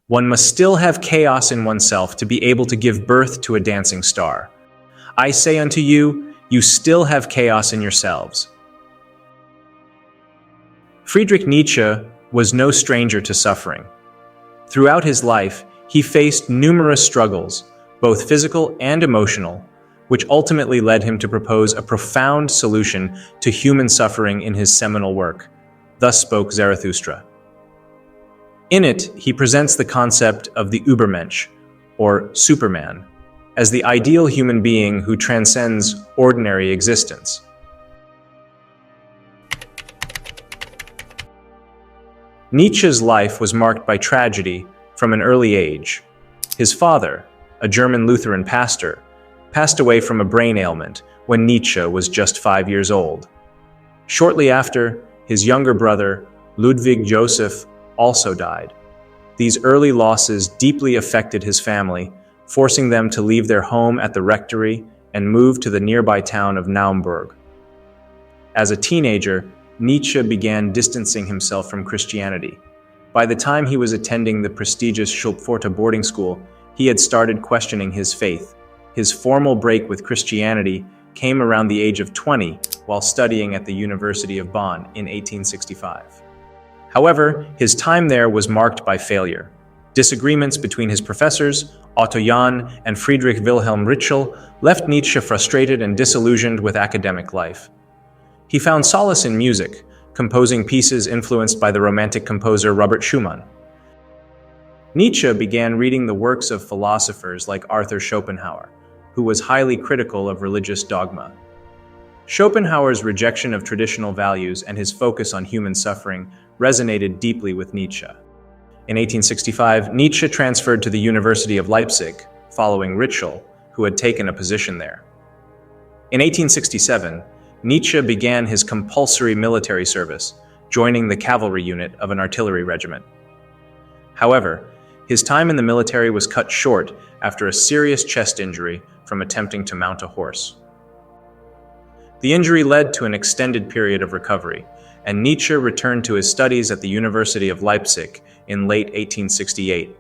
One must still have chaos in oneself to be able to give birth to a dancing star. I say unto you, you still have chaos in yourselves. Friedrich Nietzsche was no stranger to suffering. Throughout his life, he faced numerous struggles, both physical and emotional, which ultimately led him to propose a profound solution to human suffering in his seminal work, Thus Spoke Zarathustra. In it, he presents the concept of the Ubermensch, or Superman, as the ideal human being who transcends ordinary existence. Nietzsche's life was marked by tragedy from an early age. His father, a German Lutheran pastor, passed away from a brain ailment when Nietzsche was just 5 years old. Shortly after, his younger brother, Ludwig Joseph, also died. These early losses deeply affected his family, forcing them to leave their home at the rectory and move to the nearby town of Naumburg. As a teenager, Nietzsche began distancing himself from Christianity. By the time he was attending the prestigious Schulpforta boarding school, he had started questioning his faith. His formal break with Christianity came around the age of 20 while studying at the University of Bonn in 1865. However, his time there was marked by failure. Disagreements between his professors, Otto Jahn and Friedrich Wilhelm Ritschl, left Nietzsche frustrated and disillusioned with academic life. He found solace in music, composing pieces influenced by the Romantic composer Robert Schumann. Nietzsche began reading the works of philosophers like Arthur Schopenhauer, who was highly critical of religious dogma. Schopenhauer's rejection of traditional values and his focus on human suffering resonated deeply with Nietzsche. In 1865, Nietzsche transferred to the University of Leipzig, following Ritschl, who had taken a position there. In 1867, Nietzsche began his compulsory military service, joining the cavalry unit of an artillery regiment. However, his time in the military was cut short after a serious chest injury from attempting to mount a horse. The injury led to an extended period of recovery, and Nietzsche returned to his studies at the University of Leipzig in late 1868.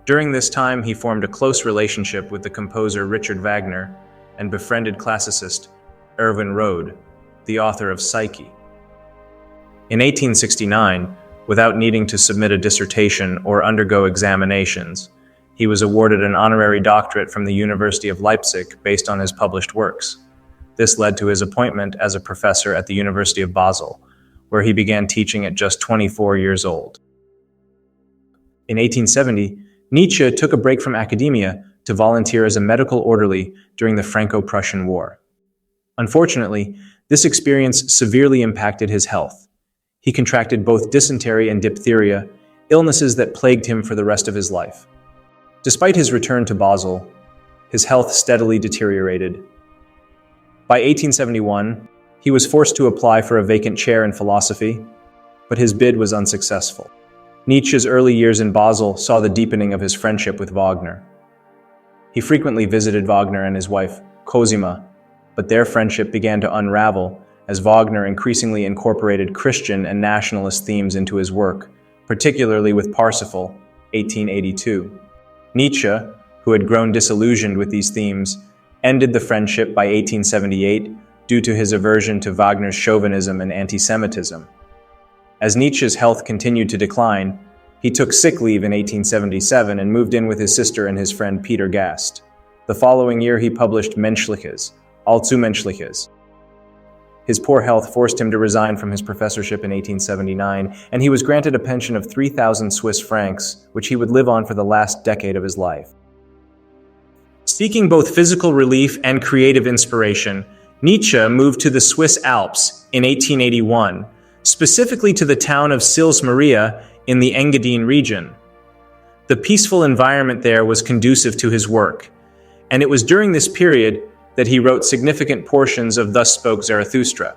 During this time, he formed a close relationship with the composer Richard Wagner and befriended classicist Erwin Rohde, the author of Psyche. In 1869, without needing to submit a dissertation or undergo examinations, he was awarded an honorary doctorate from the University of Leipzig based on his published works. This led to his appointment as a professor at the University of Basel, where he began teaching at just 24 years old. In 1870, Nietzsche took a break from academia to volunteer as a medical orderly during the Franco-Prussian War. Unfortunately, this experience severely impacted his health. He contracted both dysentery and diphtheria, illnesses that plagued him for the rest of his life. Despite his return to Basel, his health steadily deteriorated. By 1871, he was forced to apply for a vacant chair in philosophy, but his bid was unsuccessful. Nietzsche's early years in Basel saw the deepening of his friendship with Wagner. He frequently visited Wagner and his wife, Cosima, but their friendship began to unravel as Wagner increasingly incorporated Christian and nationalist themes into his work, particularly with Parsifal, 1882. Nietzsche, who had grown disillusioned with these themes, ended the friendship by 1878 due to his aversion to Wagner's chauvinism and anti-Semitism. As Nietzsche's health continued to decline, he took sick leave in 1877 and moved in with his sister and his friend Peter Gast. The following year, he published Menschliches, Allzumenschliches. His poor health forced him to resign from his professorship in 1879, and he was granted a pension of 3,000 Swiss francs, which he would live on for the last decade of his life. Seeking both physical relief and creative inspiration, Nietzsche moved to the Swiss Alps in 1881, specifically to the town of Sils Maria in the Engadine region. The peaceful environment there was conducive to his work, and it was during this period that he wrote significant portions of Thus Spoke Zarathustra.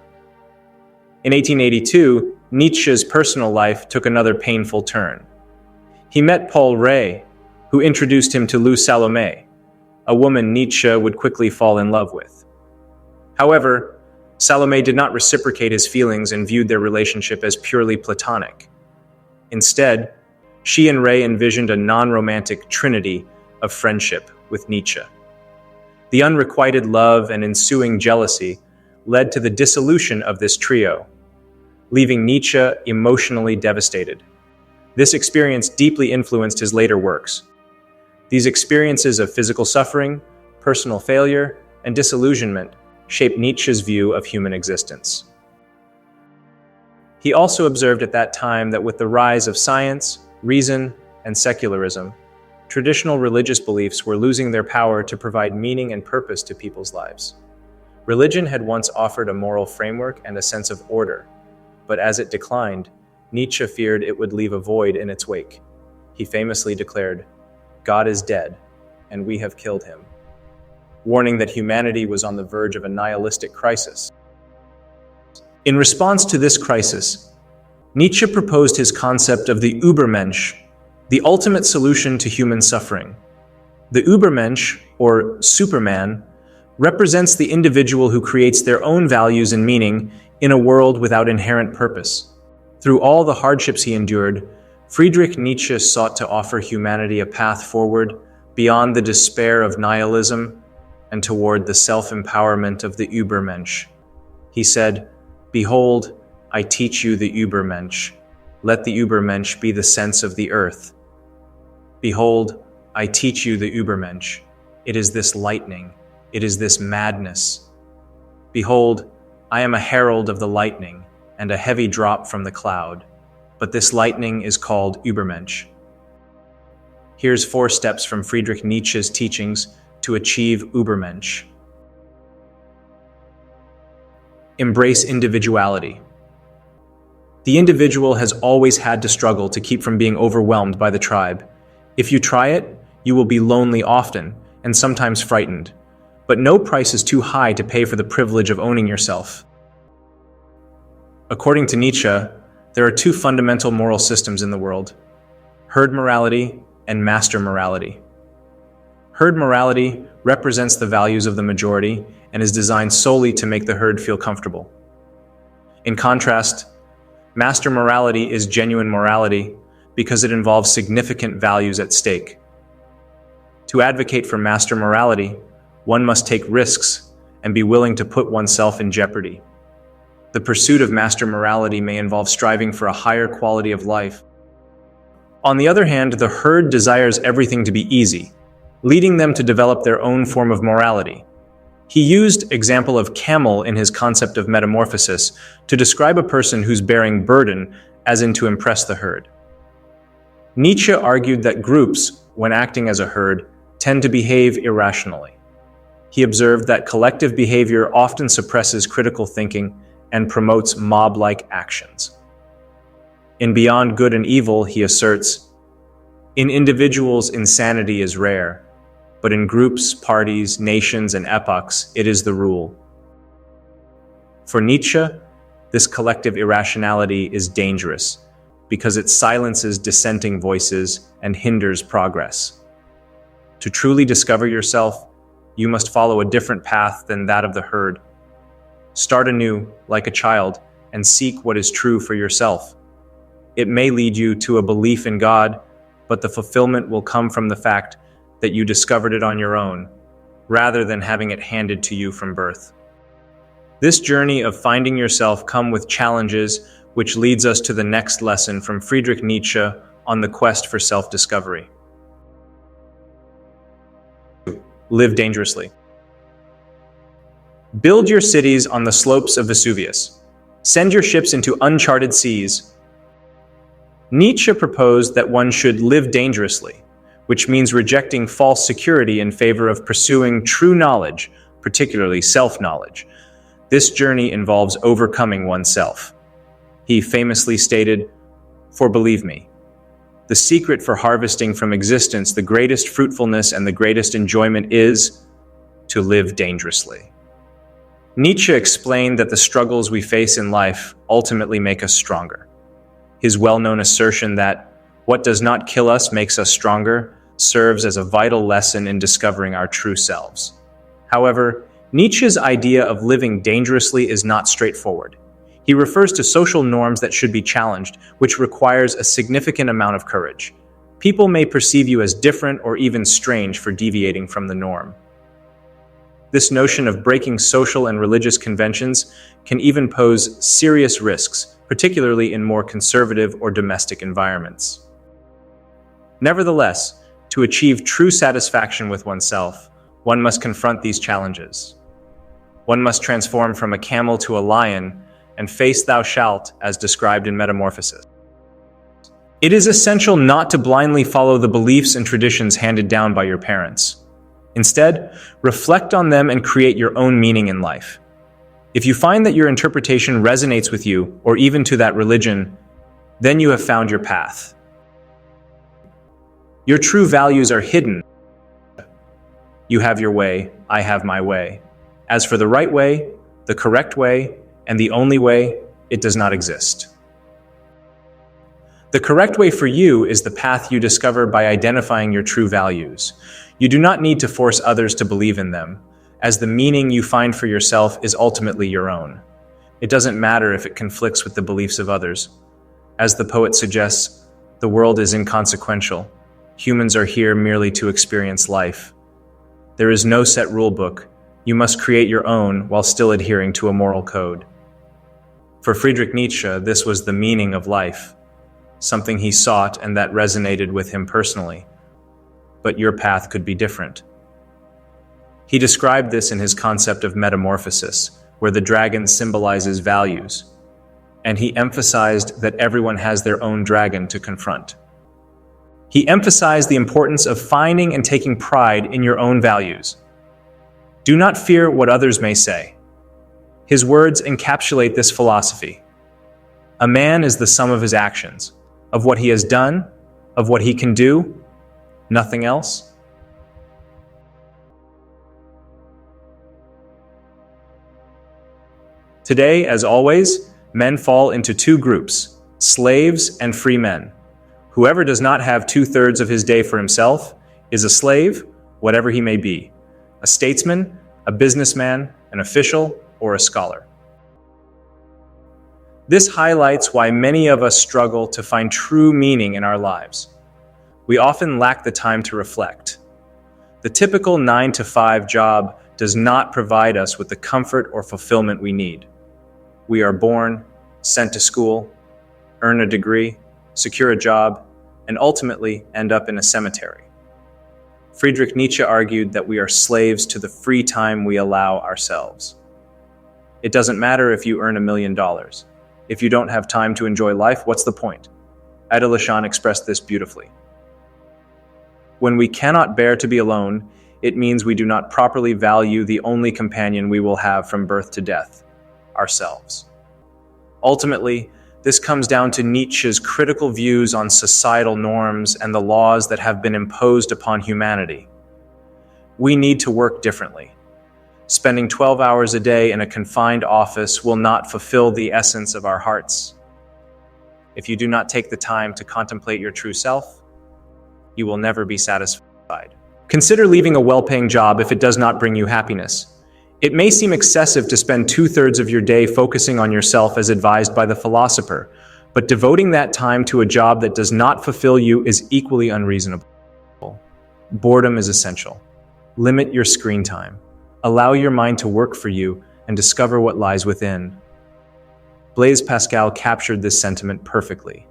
In 1882, Nietzsche's personal life took another painful turn. He met Paul Rée, who introduced him to Lou Salomé, a woman Nietzsche would quickly fall in love with. However, Salomé did not reciprocate his feelings and viewed their relationship as purely platonic. Instead, She and Ray envisioned a non-romantic trinity of friendship with Nietzsche. The unrequited love and ensuing jealousy led to the dissolution of this trio, leaving Nietzsche emotionally devastated. This experience deeply influenced his later works. These experiences of physical suffering, personal failure, and disillusionment shaped Nietzsche's view of human existence. He also observed at that time that with the rise of science, reason, and secularism, traditional religious beliefs were losing their power to provide meaning and purpose to people's lives. Religion had once offered a moral framework and a sense of order, but as it declined, Nietzsche feared it would leave a void in its wake. He famously declared, "God is dead, and we have killed him," warning that humanity was on the verge of a nihilistic crisis. In response to this crisis, Nietzsche proposed his concept of the Übermensch, the ultimate solution to human suffering. The Übermensch, or Superman, represents the individual who creates their own values and meaning in a world without inherent purpose. Through all the hardships he endured, Friedrich Nietzsche sought to offer humanity a path forward beyond the despair of nihilism and toward the self-empowerment of the Übermensch. He said, "Behold, I teach you the Übermensch. Let the Übermensch be the sense of the earth. Behold, I teach you the Übermensch. It is this lightning. It is this madness. Behold, I am a herald of the lightning and a heavy drop from the cloud. But this lightning is called Übermensch." Here's 4 steps from Friedrich Nietzsche's teachings to achieve Übermensch. Embrace individuality. The individual has always had to struggle to keep from being overwhelmed by the tribe. If you try it, you will be lonely often and sometimes frightened. But no price is too high to pay for the privilege of owning yourself. According to Nietzsche, there are 2 fundamental moral systems in the world: herd morality and master morality. Herd morality represents the values of the majority and is designed solely to make the herd feel comfortable. In contrast, master morality is genuine morality because it involves significant values at stake. To advocate for master morality, one must take risks and be willing to put oneself in jeopardy. The pursuit of master morality may involve striving for a higher quality of life. On the other hand, the herd desires everything to be easy, leading them to develop their own form of morality. He used example of camel in his concept of metamorphosis to describe a person who's bearing burden, as in to impress the herd. Nietzsche argued that groups, when acting as a herd, tend to behave irrationally. He observed that collective behavior often suppresses critical thinking and promotes mob-like actions. In Beyond Good and Evil, he asserts, "In individuals, insanity is rare, but in groups, parties, nations, and epochs, it is the rule." For Nietzsche, this collective irrationality is dangerous because it silences dissenting voices and hinders progress. To truly discover yourself, you must follow a different path than that of the herd. Start anew, like a child, and seek what is true for yourself. It may lead you to a belief in God, but the fulfillment will come from the fact that you discovered it on your own, rather than having it handed to you from birth. This journey of finding yourself comes with challenges, which leads us to the next lesson from Friedrich Nietzsche on the quest for self-discovery. Live dangerously. Build your cities on the slopes of Vesuvius. Send your ships into uncharted seas. Nietzsche proposed that one should live dangerously, which means rejecting false security in favor of pursuing true knowledge, particularly self-knowledge. This journey involves overcoming oneself. He famously stated, "For believe me, the secret for harvesting from existence the greatest fruitfulness and the greatest enjoyment is to live dangerously." Nietzsche explained that the struggles we face in life ultimately make us stronger. His well-known assertion that what does not kill us makes us stronger serves as a vital lesson in discovering our true selves. However, Nietzsche's idea of living dangerously is not straightforward. He refers to social norms that should be challenged, which requires a significant amount of courage. People may perceive you as different or even strange for deviating from the norm. This notion of breaking social and religious conventions can even pose serious risks, particularly in more conservative or domestic environments. Nevertheless, to achieve true satisfaction with oneself, one must confront these challenges. One must transform from a camel to a lion and face thou shalt as described in Metamorphosis. It is essential not to blindly follow the beliefs and traditions handed down by your parents. Instead, reflect on them and create your own meaning in life. If you find that your interpretation resonates with you, or even to that religion, then you have found your path. Your true values are hidden. You have your way, I have my way. As for the right way, the correct way, and the only way, it does not exist. The correct way for you is the path you discover by identifying your true values. You do not need to force others to believe in them, as the meaning you find for yourself is ultimately your own. It doesn't matter if it conflicts with the beliefs of others. As the poet suggests, the world is inconsequential. Humans are here merely to experience life. There is no set rule book. You must create your own while still adhering to a moral code. For Friedrich Nietzsche, this was the meaning of life, something he sought and that resonated with him personally. But your path could be different. He described this in his concept of metamorphosis, where the dragon symbolizes values, and he emphasized that everyone has their own dragon to confront. He emphasized the importance of finding and taking pride in your own values. Do not fear what others may say. His words encapsulate this philosophy. A man is the sum of his actions, of what he has done, of what he can do, nothing else. Today, as always, men fall into two groups, slaves and free men. Whoever does not have 2/3 of his day for himself is a slave, whatever he may be, a statesman, a businessman, an official, or a scholar. This highlights why many of us struggle to find true meaning in our lives. We often lack the time to reflect. The typical 9-to-5 job does not provide us with the comfort or fulfillment we need. We are born, sent to school, earn a degree, secure a job, and ultimately end up in a cemetery. Friedrich Nietzsche argued that we are slaves to the free time we allow ourselves. It doesn't matter if you earn $1 million. If you don't have time to enjoy life, what's the point? Ada Lashan expressed this beautifully. When we cannot bear to be alone, it means we do not properly value the only companion we will have from birth to death, ourselves. Ultimately, this comes down to Nietzsche's critical views on societal norms and the laws that have been imposed upon humanity. We need to work differently. Spending 12 hours a day in a confined office will not fulfill the essence of our hearts. If you do not take the time to contemplate your true self, you will never be satisfied. Consider leaving a well-paying job if it does not bring you happiness. It may seem excessive to spend 2/3 of your day focusing on yourself as advised by the philosopher, but devoting that time to a job that does not fulfill you is equally unreasonable. Boredom is essential. Limit your screen time. Allow your mind to work for you and discover what lies within. Blaise Pascal captured this sentiment perfectly.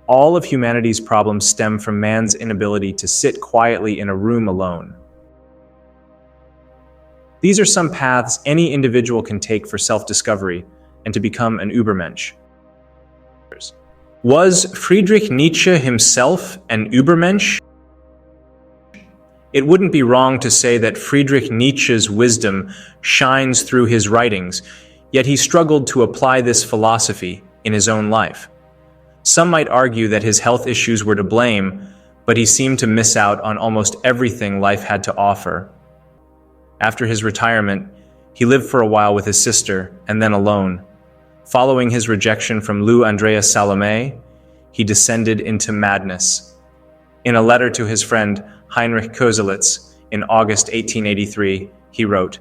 All of humanity's problems stem from man's inability to sit quietly in a room alone. These are some paths any individual can take for self-discovery and to become an Übermensch. Was Friedrich Nietzsche himself an Übermensch? It wouldn't be wrong to say that Friedrich Nietzsche's wisdom shines through his writings, yet he struggled to apply this philosophy in his own life. Some might argue that his health issues were to blame, but he seemed to miss out on almost everything life had to offer. After his retirement, he lived for a while with his sister and then alone. Following his rejection from Lou Andreas Salome, he descended into madness. In a letter to his friend Heinrich Koselitz in August 1883, he wrote,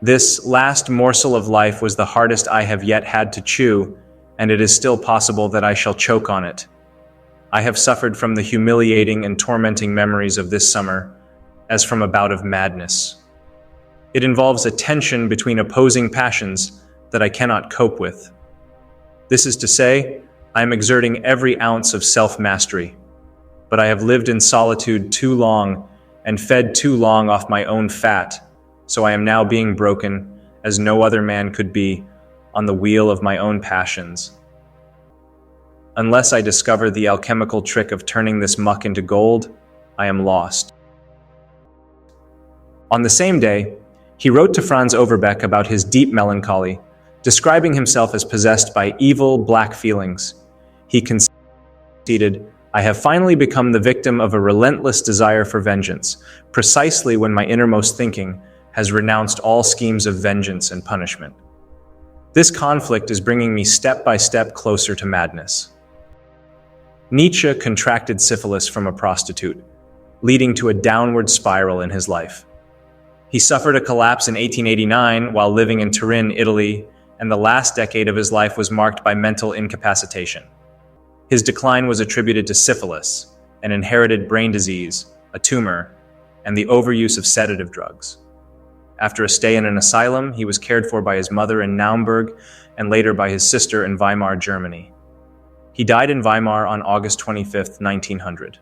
"This last morsel of life was the hardest I have yet had to chew, and it is still possible that I shall choke on it. I have suffered from the humiliating and tormenting memories of this summer as from a bout of madness. It involves a tension between opposing passions that I cannot cope with. This is to say, I am exerting every ounce of self-mastery, but I have lived in solitude too long and fed too long off my own fat, so I am now being broken, as no other man could be, on the wheel of my own passions. Unless I discover the alchemical trick of turning this muck into gold, I am lost. On the same day, he wrote to Franz Overbeck about his deep melancholy, describing himself as possessed by evil, black feelings. He conceded, "I have finally become the victim of a relentless desire for vengeance, precisely when my innermost thinking has renounced all schemes of vengeance and punishment. This conflict is bringing me step by step closer to madness." Nietzsche contracted syphilis from a prostitute, leading to a downward spiral in his life. He suffered a collapse in 1889 while living in Turin, Italy, and the last decade of his life was marked by mental incapacitation. His decline was attributed to syphilis, an inherited brain disease, a tumor, and the overuse of sedative drugs. After a stay in an asylum, he was cared for by his mother in Naumburg and later by his sister in Weimar, Germany. He died in Weimar on August 25, 1900.